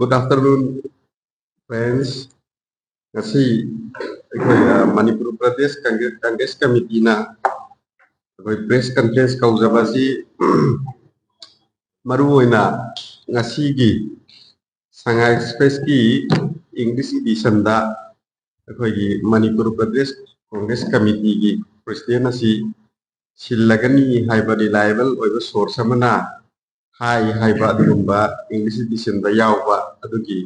Good afternoon, friends. Ngasi Manipur Pradesh Congress Committee na press conference kausabasi maruoina ngasi gi Shanghai Express ki English edition da Manipur Pradesh Congress Committee gi president asi silagani haiba reliable oiba source amana hai haiba adugumba English edition da yawba adugi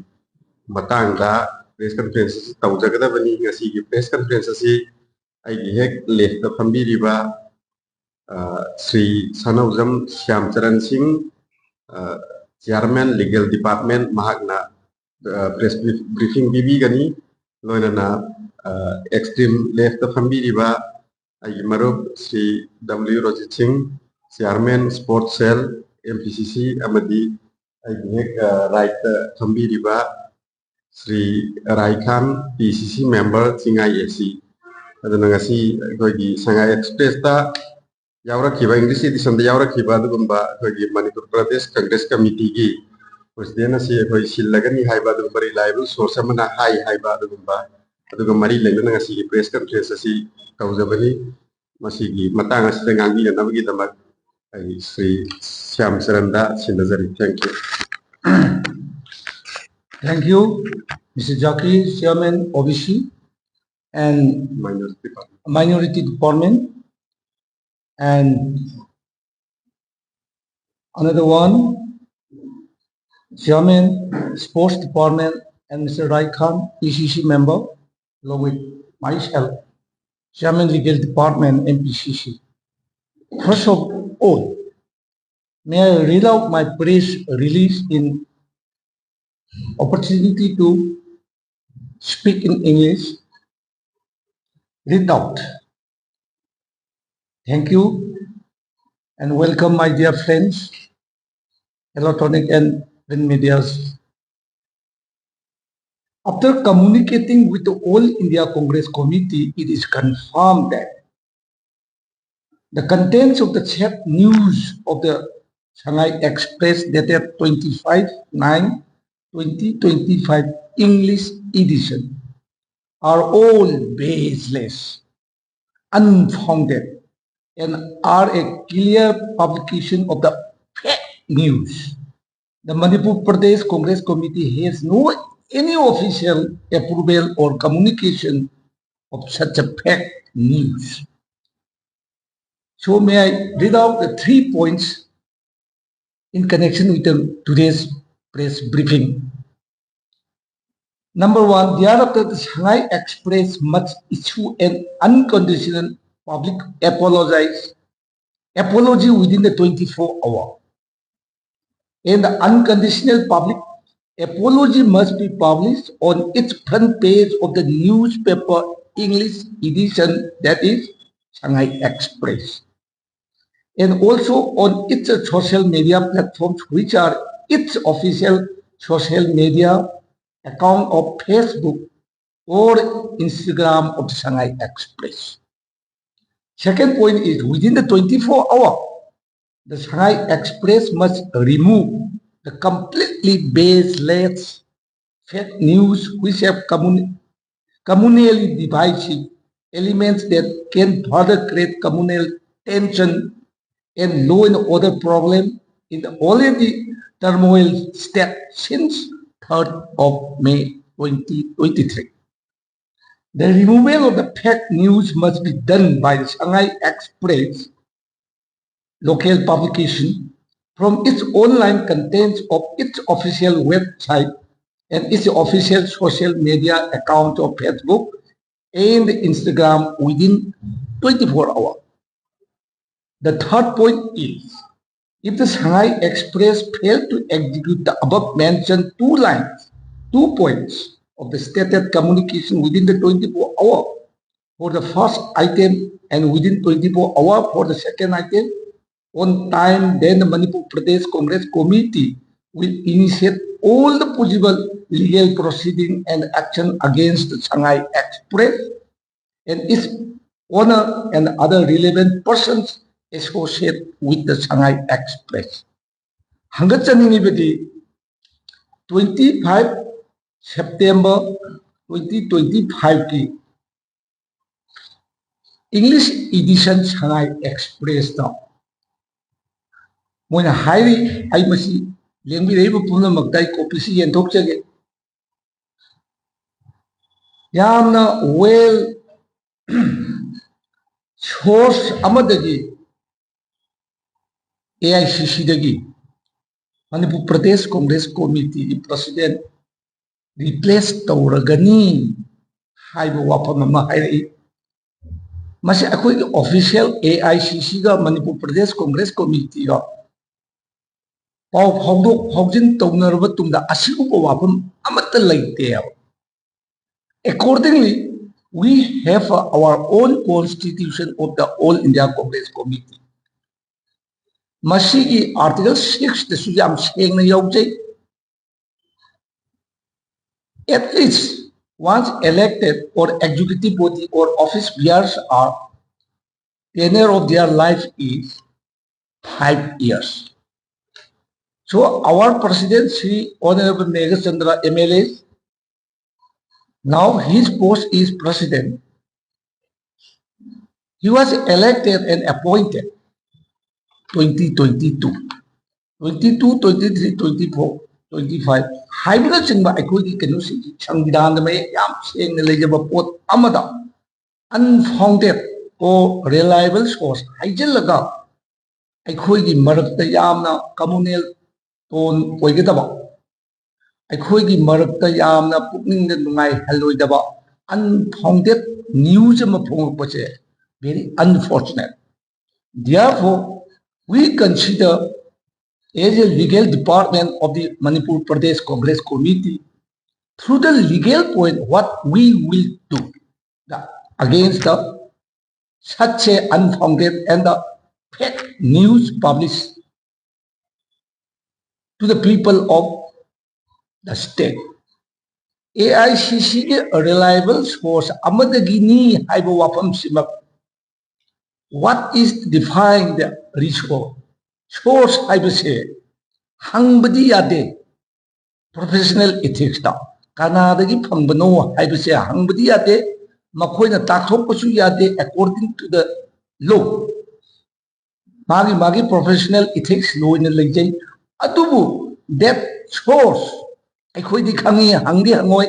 matangda press conference tawjagadabani ngasi gi press conference asi aigi hek left da phambiriba Sri Sanaujam Shyamcharan Singh Chairman Legal Department mahakna press briefing bibi gani loinana extreme left da phambiriba aigi marup Sri W Rojit Singh Chairman Sports Cell Mpcc amadi aigi hek right phambiriba Sri Raikan PCC member Singai AC. Adana ngasi kogi Shanghai Express ta yawra kiba English edition da yawra kiba adugumba kogi Manipur Pradesh Congress Committee gi president asi koi silagani haiba adugumba reliable source amana hai haiba adugumba adugumba mari leibana ngasi press conference asi kaujabani masigi matang asi ngangi na nabagi damak ai Sri Syam Saranda sinazari. Thank you. Thank you, Mr. Jackie, Chairman OBC and Minority Department, and another one, Chairman Sports Department and Mr. Rai Khan, PCC member, along with myself, Chairman Legal Department, MPCC. First of all, may I read out my press release in opportunity to speak in English. Read out. Thank you and welcome, my dear friends, electronic and print medias. After communicating with the All India Congress Committee, it is confirmed that the contents of the chat news of the Shanghai Express dated 25/9/2025 English edition are all baseless, unfounded, and are a clear publication of the fake news. The Manipur Pradesh Congress Committee has no any official approval or communication of such a fake news. So may I read out the 3 points in connection with today's press briefing. Number one, thereafter the Shanghai Express must issue an unconditional public apology within the 24 hours. And the unconditional public apology must be published on its front page of the newspaper English edition, that is Shanghai Express, and also on its social media platforms, which are its official social media account of Facebook or Instagram of the Shanghai Express. Second point is, within the 24 hours, the Shanghai Express must remove the completely baseless fake news which have communally divisive elements that can further create communal tension and law and order problem in the already turmoil state since 3rd of May 2023. The removal of the fake news must be done by the Shanghai Express local publication from its online contents of its official website and its official social media account of Facebook and Instagram within 24 hours. The third point is, if the Shanghai Express failed to execute the above mentioned 2 points of the stated communication within the 24 hours for the first item and within 24 hours for the second item on time, then the Manipur Pradesh Congress Committee will initiate all the possible legal proceeding and action against the Shanghai Express and its owner and other relevant persons associated with the Shanghai Express. Hangatsaningibadi 25 September 2025 की English edition Shanghai Express दा Moina हाइरी आई मसी लेंबी रेब Poonam मक्ताई copy सी येंथोक चगे यामना well source अमदगी AICC दगी Manipur प्रदेश Congress committee की president replace तौरगनी HYBE वाफम अमा हाइरी मसे अखोई official AICC का मणिपुर प्रदेश Congress committee का पाव फाउदोक फाउजिन तौनरब तुंगदा असिगुबो वाफम अमत्त लैते accordingly we have our own constitution of the All India Congress Committee मसीगी आर्टिकल 6 दसु याम सेंगना यावजै at least once elected or executive body or office bearers are tenure of their life is 5 years. So our president Sri Honorable Megha Chandra MLA, now his post is president. He was elected and appointed 2022, 22, 23, 24, 25. हाइबना चिंबा अखोई कनुसी संविधान में याम सेंग लेजब पोत अमदा unfounded or reliable source हाइजलगा अखोई की मरकत यामना communal tone ओइगदबा अखोई की मरकत यामना पुकनिंग नुंगाई हलोइदबा unfounded news म फोंगपचे very unfortunate. Therefore we consider as a legal department of the Manipur Pradesh Congress Committee, through the legal point, what we will do against the such a unfounded and the fake news published to the people of the state. AICC a reliable source amadagini haiba wafam simak. What is defined the resource? Source haiba se hangbadi yade professional ethics da kanadagi phambano haiba se hangbadi yade makoina takthokpasu yade according to the law magi professional ethics law in leijai adubu that source akhoi di khangi hangdi hangoi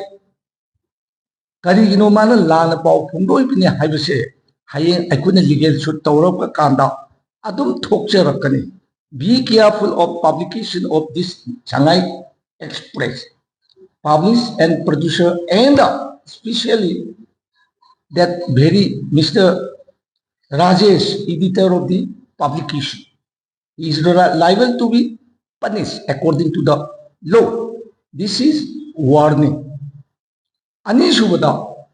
kari gino mana lana pau phungdoi bini haiba se hayeng akhuna legal suit tawrap kanda adum thokcharakani. Be careful of publication of this Shanghai Express, publish and producer, and especially that very Mr. Rajesh, editor of the publication, he is liable to be punished according to the law. This is warning. Anisubada,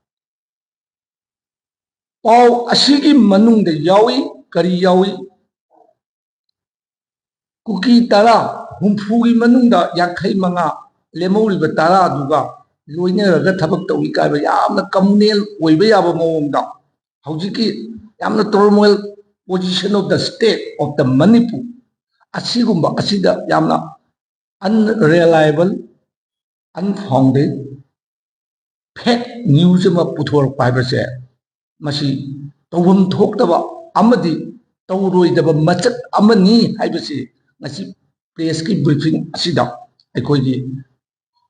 Pau Asigi Manung the Yawi, Kari Yawi, Kuki Tara, Humfugi Manunda, Yakai Manga, Lemori Batara Duga, Luina Tabak Wika, Yam Communal, Webeyaba Monda, Haujiki, Yam the turmoil position of the state of the Manipur, Asigumba, Asida, Yamna, unreliable, unfounded, fake news of Putur Pibase, Masi, Tawum talked about Amadi, Tawroi the Machet Amani, Hibasi. Press की briefing असिदा अखोई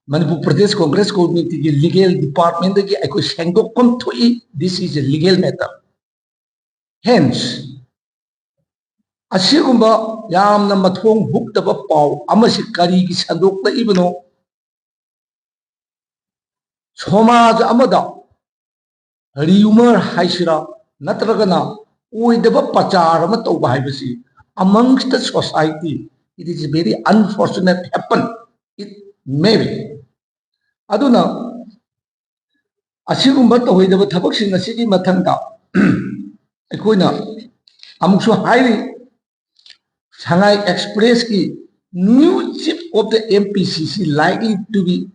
Manipur Pradesh Congress Committee की legal department की अखोई सेंगो कम थोई this is a legal matter. Hence असिगुम्बा यामना मथोंग हुक्तबा पाव अमसि करी की संदोक्ता इबनो समाज अमदा rumor हाइसिरा नत्रगना ओइदबा प्रचार अमा तौबा हाइबसी amongst the society. It is very unfortunate happen. It may be. Aduna asigumba tawidaba thabaksin asigi mathangda aikoina amuksu hairi Shanghai Express ki new chief of the Mpcc likely to be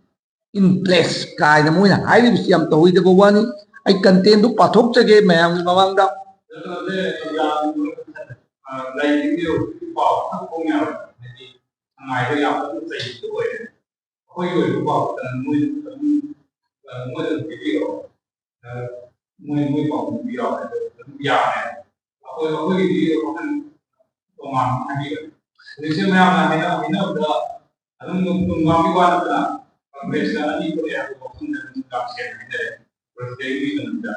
in place kaina moina hairi bisiyam tawidaba wani ai content du pathok chage mayam mamangda lấy cái điều bỏ các công nghèo thì ngày bây giờ cũng dày tuổi Hoy bảo nuôi nuôi được cái điều nuôi nuôi bảo cái điều này giàu này hồi cái điều có thể công an hay điều nên xem là mình được anh cũng ngon cái quan là mấy cái này có thể có không được gặp sẽ này rồi cái gì nữa đó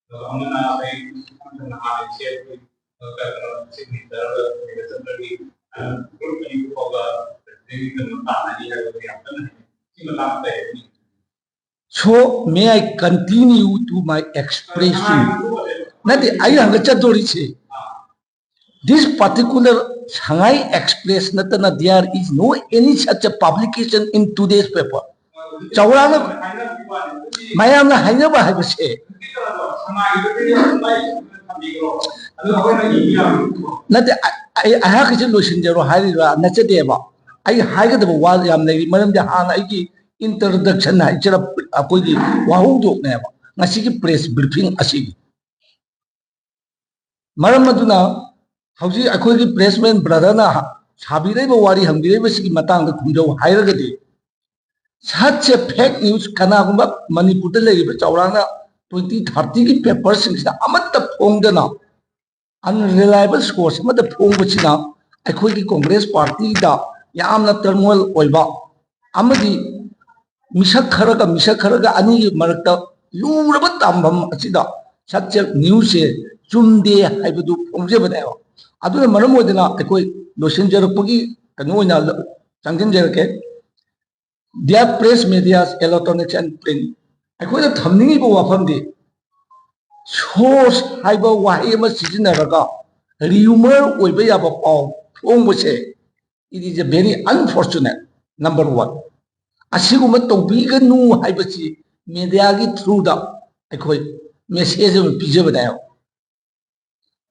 đó ông nó phải anh nó hay sẽ cái sinh hoạt đó cái sinh hoạt đi group này có cái gì nữa bạn này hay cái apa ini malam teh. So may I continue to my expression? Nanti ayo hangga chadori che. This particular Shanghai Express natana there is no any such a publication in today's paper. Chawrana mayam na haina ba hai se. Nanti I have to listen jero hari ra nache deba. I haiga the wall yam nei maram ja hana ai introduction hai chara akoi gi wahung dok ne ba ngasi gi press briefing asigi maram aduna hauji akoi gi pressman brother na sabire ba wari hambire ba sigi matang da khumjau hairaga de such a fake news kana gumba manipur da legi ba chawrana 2030 gi paper sing sa amatta phongdana unreliable source ma da phongba china akoi gi congress party da yamna turmoil oiba amadi misak kharaga ani gi marakta luraba tambam achida satya news se chumde haibadu phongje bada aduna maram odina akoi losin jarapagi kanu na changjin jarake their press medias electronics and print akoi da thamningi bo wafam de source haiba wahi ma sijinaraga rumor oiba yaba paw phongbo se it is a very unfortunate number 1 asiguma tobiganu haibasi media gi through da akoi message am pijabada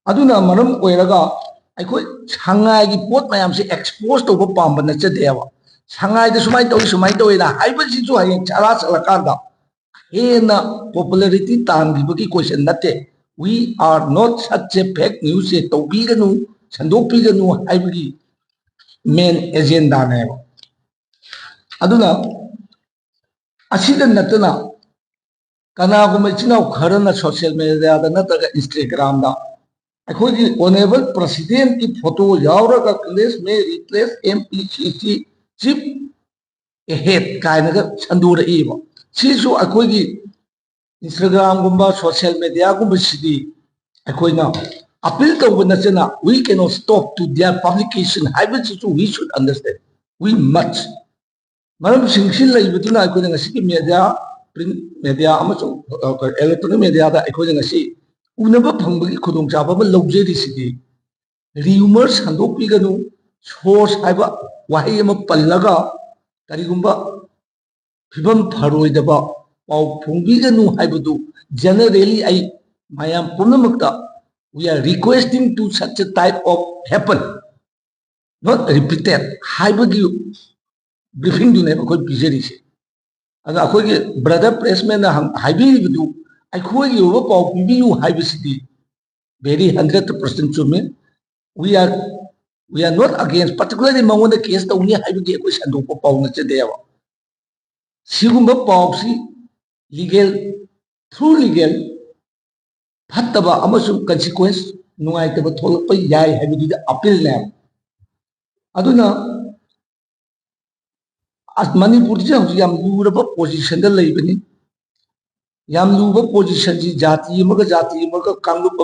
aduna maram oiraga akoi Shanghai gi pot mayam se expose to ba pamba na chadewa Shanghai da sumai to ina haibasi ju hayen chala salakanda hena popularity tan gi bagi question nate we are not such a fake news se tobiganu sandopiganu haibagi main agenda ne aduna asida natana kana guma chinaw kharana social media da nataga Instagram da akhoi gi honorable president ki photo yauraga class may replace Mpcc chief ahead kaina ga sandura iba sisu akhoi gi Instagram gumba social media gumba sidi akhoi na appeal tawna chana we cannot stop to their publication haibasisu we should understand we must maram singsil laibutuna akhoi ngasi media print media amaso electronic media da akhoi ngasi unaba phambagi khudong chaba ba lawjeri sidi rumor sandokpi ganu source haiba wahi ama pallaga karigumba phibam pharoi daba pau phungbi ganu haibadu generally ai mayam punamakta we are requesting to such a type of happen not repeated haibagi briefing du ne akhoi bijeri se aga akhoi ge brother pressman na haibi du akhoi ge over pau bi yu haibi sidi very 100% chume we are not against particularly mangon the case to ni haibi ge akhoi sando ko pau na che dewa sigumba pau si legal through legal phattaba amasum consequence nuai taba tholpa yai haibi du appeal ne aduna as manipur ji hauji yam luraba position da leibani yam luba position ji jati amaga kanglup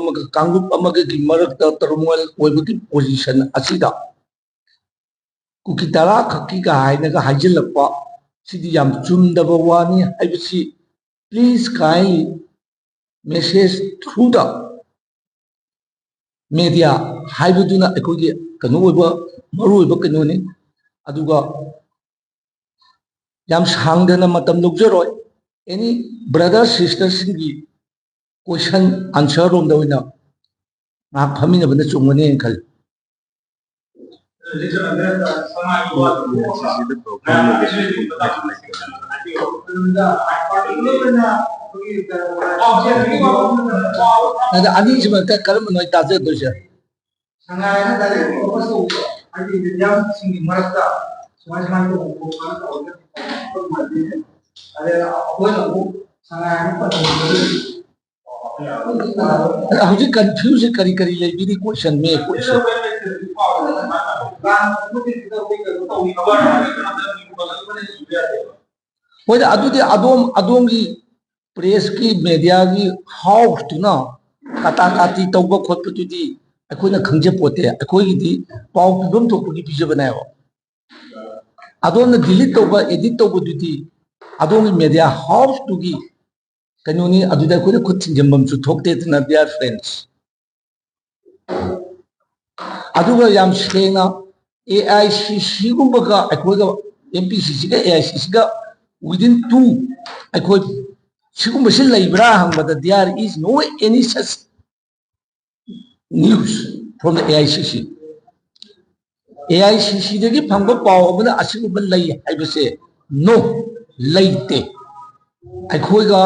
amaga gi marakta turmoil oibagi position asida kukitara khaki ga haina ga hajilappa sidi yam chundaba wani haibisi please kindly message through the media haibuduna akogi kanu oiba maru oiba kanu ni aduga yam sangdana matam lukjaroi any brother sisters singi question answer rom da wina ngak phamina bana chungone khal ada ani sima ka kalam noi ta je do je Shanghai na dale ko so ai di yam singi marakta Semua semua itu bukan kalau kita ada apa yang sangat apa hꯧꯖꯤꯛ confuse kari kari leibiri question me question hoida adudi adom gi press ki media gi house tuna kata kati tawba khotpa tudi akoina khangje pote akoi gi di pau pibam to gi pijaba na yo adom na delete tawba edit tawba tudi adom gi media house tu gi kanuni aduda ko khut thinjambam chu thokte na dear friends aduga yam sena AICC gumba ka akoga MPCC ga AICC ga within 2 akoi sigumba sil laibra hangba there is no any such news from the AICC dagi phangba paw abuna asigumba lai haibase no laite akoga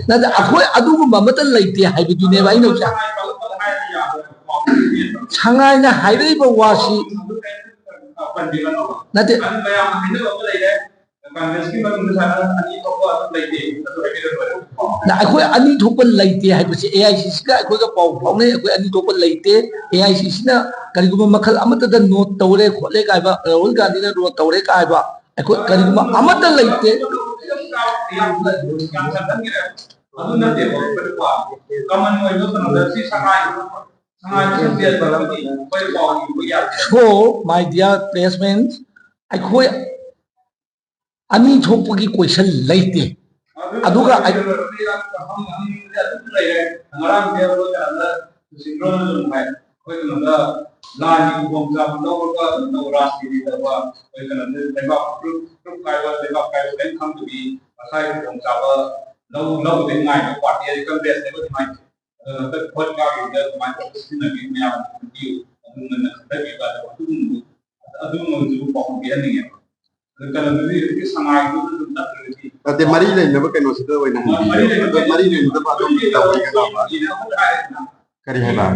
nada akoi adugumba mata laite haibidune ba ino cha sangai na haibeba wasi nade na akoi ani thopa laite haibase AICC ka akoi ga paw phawne akoi ani thopa laite AICC na kariguma makhal amata da note tawre khole ka ba Rahul Gandhi na note tawre ka ba akoi kariguma amata laite so my dear placements akoi ani thopagi question laite aduga Ate mari le na ba kano sida wai na mari le na ba dom ta wai ka ba kari hai ba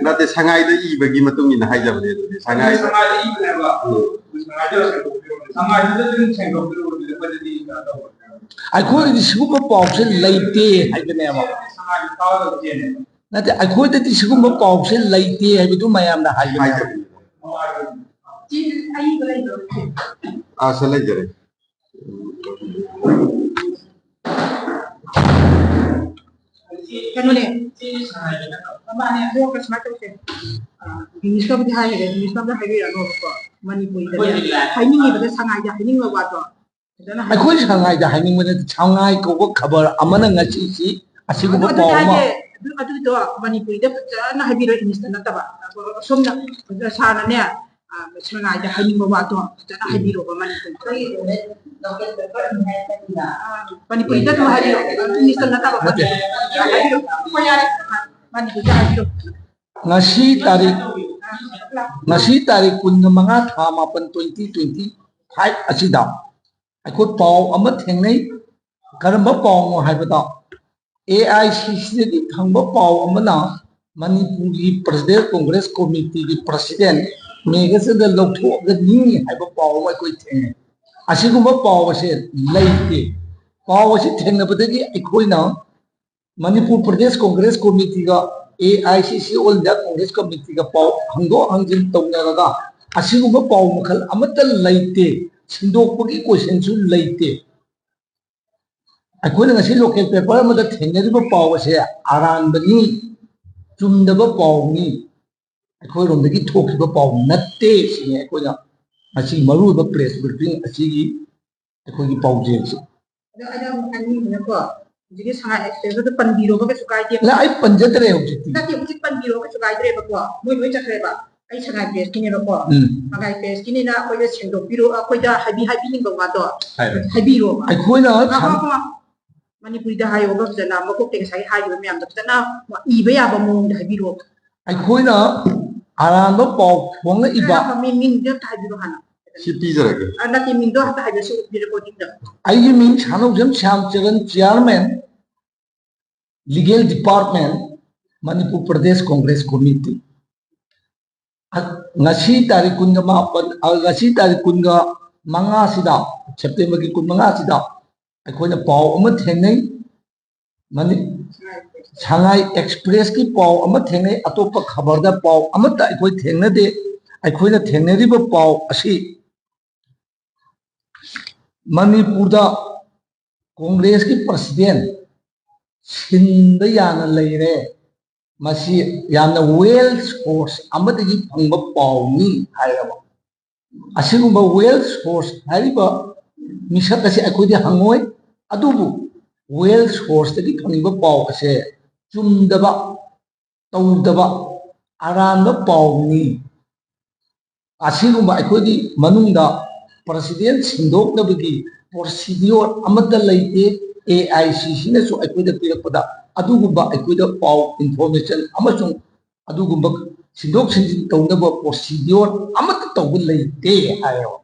na te sangai da I bagi matung ni na hai jab le sangai da I ba sangai da din cheng do ba di akoi di sigumba pawse laite haibane ma sangai ta da jene nate akoi di sigumba pawse laite haibidu mayam na haibane asal jare kanune mane ho ka smart ke English ka bidha hai English ka hai ya no ko manipuri da hai ni ba sangai ja hai ni ba to akoi sangai da hai ni ma sangai ko ko khabar amana ngasi si asigumba pawma adu to manipuri da na hai biro English na ta ba somna sana ne sangai da hai ni ba to na hai biro ba manipuri manipuri da to hai English na ta ba manipuri da hai biro ngasi tarik 15 tha mapan 2025 asida akoi paw ama thengnai karamba paw mo haibada AICC di thangba paw amana manipuri pradesh congress committee di president megase da loktho ga ni haiba paw ma koi theng asigumba paw ase laite paw ase thengna badagi akoina manipur pradesh congress committee ga AICC all India Congress Committee ka paw hangdo hangjin tawna asigumba paw makhal amata laite sindokpagi question su laite akoina ngasi local paper amada thengnariba paw ase aranbani chumdaba paw ni akoi romdagi thokiba paw natte sine akoina asi maruba press briefing asigi akoi paw je ada ani ne ko jigi sangai extend da panbiro ba su kai la ai panjatre hojiti na ti uji panbiro ba su kai dre ba ko moi chakre ba ai sangai press kini ro ko sangai press kini na ko ye sendo biro ko da habi ning ba to habiro akoina manipuri da hayo ba da ma ko te sai hayo me am da na i ba ya ba mo da habiro akoina Aranda Paul Wong Iba. Min dia tak ada hana. CP jarage. Anak min dia tak ada sih di recording dah. I mean Chano Jam Cham Charan Chairman Legal Department Manipur Pradesh Congress Committee. Ngasi tarik kunga mapan, ngasi tarik kunga manga sida, September ki kun manga sida. Aku na pau amat hengai, mani Shanghai Express ki pau amat hengai atau pak khabar da pau amat tak aku hengai de, aku na hengai riba pau asi. Manipur da Congress ki President Shinda yana leire. Masih yang Wales Force amat lagi pangba pauni hari apa? Asyik gumba Wales Force hari apa? Misal kasih aku dia hangoi, aduh bu Wales Force tadi pangba pau kasih cum daba, tahu daba, aran daba pauni. Asyik gumba aku di manungda Presiden sindok na bagi prosedur amat dalai AICC na so aku dia pilih pada. Adugumba aikuida pau information amasung adugumba sindok sinjin taunaba procedure amata tawbu leite hayo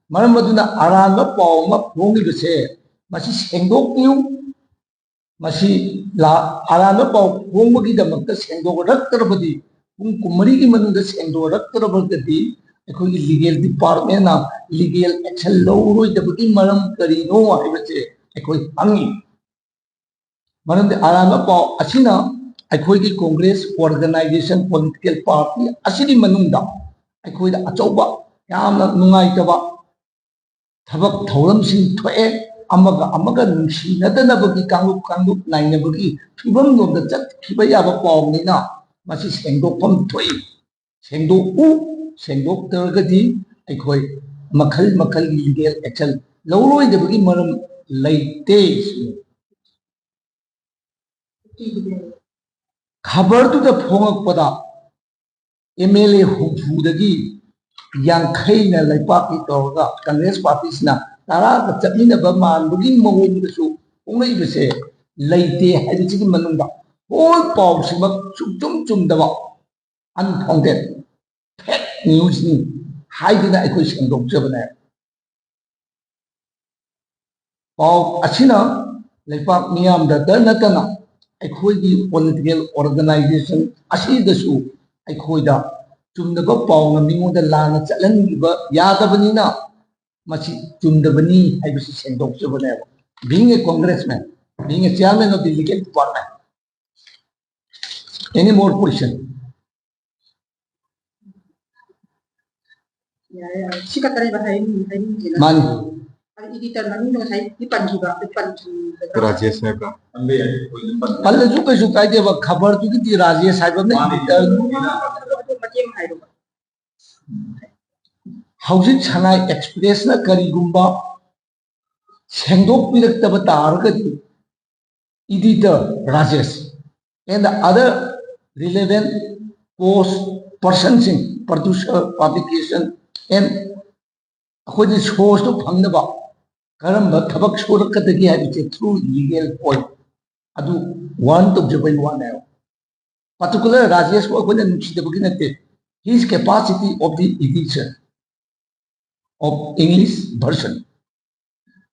maram maduna aranda pau ma phongi bese masi sengdok niu masi la aranda pau phonggi damakta sengdok raktarabadi pung kumari ki manunda sengdok raktarabadi aikoi legal department na legal action lawroi dabagi maram karino haibase aikoi hangi Maram de arana pau asina aikoi ki Congress organization political party asini manungda aikoi da achauba yamna nungai taba thabak thauram sing thoe amaga nungsi nadana bagi kangup naina bagi phibam nom da chat khiba yaba pau ni na masi sengdok pham thoi sengdok targadi aikoi makhal legal action lawroi de bagi maram leite Khabar tu da phongak pada MLA hufudagi yang khaina laipak ki torga Congress party na tara ka chapina ba man bugi mawin ka su ongai bese laite hadi chi manungda all paw simak chum da ba unfounded fake news ni haidina aikoi sengdok jabana paw asina laipak miyam da natana aikoi political organization asidasu aikoida chumdaba pauna mingoda lana chalangiba yadabanina masi chumdabani haibisi sendok jabane being a congressman being a chairman of the legal department any more question Ya, sikat tadi bahaya ini mani editor nami dengan saya depan Rajesh साहब का palle ju kai de ba khabar ju ki Rajesh sahib ne hauji Shanghai Express na karigumba sengdok pilaktaba targadi editor Rajesh and the other relevant persons in producer publication and akhoi source to phangdaba karamba thabak surakadagi habite through legal point adu one to jabai one hai particular Rajesh ko akhoi nuchidabagi nate his capacity of the edition of English version